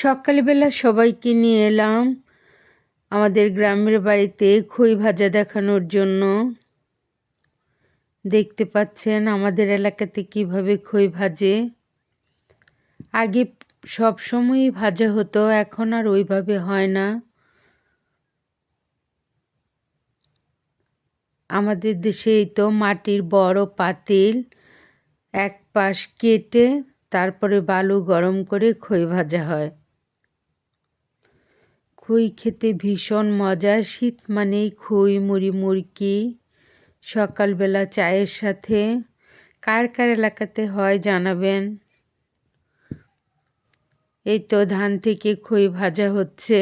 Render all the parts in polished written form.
সকালবেলা সবাইকে নিয়ে এলাম আমাদের গ্রামের বাড়িতে খই ভাজা দেখানোর জন্য। দেখতে পাচ্ছেন আমাদের এলাকাতে কিভাবে খই ভাজে। আগে সব সময়ই ভাজা হতো, এখন আর ওইভাবে হয় না। আমাদের দেশে এই তো মাটির বড় পাতিল, এক পাশ কেটে তারপরে বালু গরম করে খই ভাজা হয়। খই খেতে ভীষণ মজা। শীত মানেই খই, মুড়ি, মুড়কি সকালবেলা চায়ের সাথে। কার কার এলাকাতে হয় জানাবেন। এই তো ধান থেকে খই ভাজা হচ্ছে।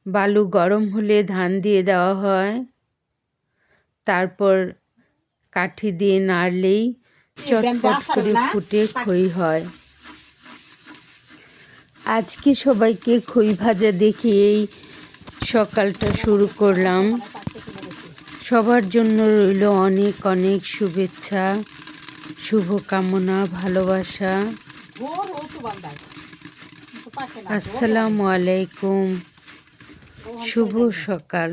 বালু গরম হলে ধান দিয়ে দেওয়া হয়, তারপর কাঠি দিয়ে নাড়লেই চটপট করে ফুটে খই হয়। আজকে সবাইকে খই ভাজা দেখিয়েই সকালটা শুরু করলাম। সবার জন্য রইল অনেক অনেক শুভেচ্ছা, শুভকামনা, ভালোবাসা। আসসালামু আলাইকুম, শুভ সকাল।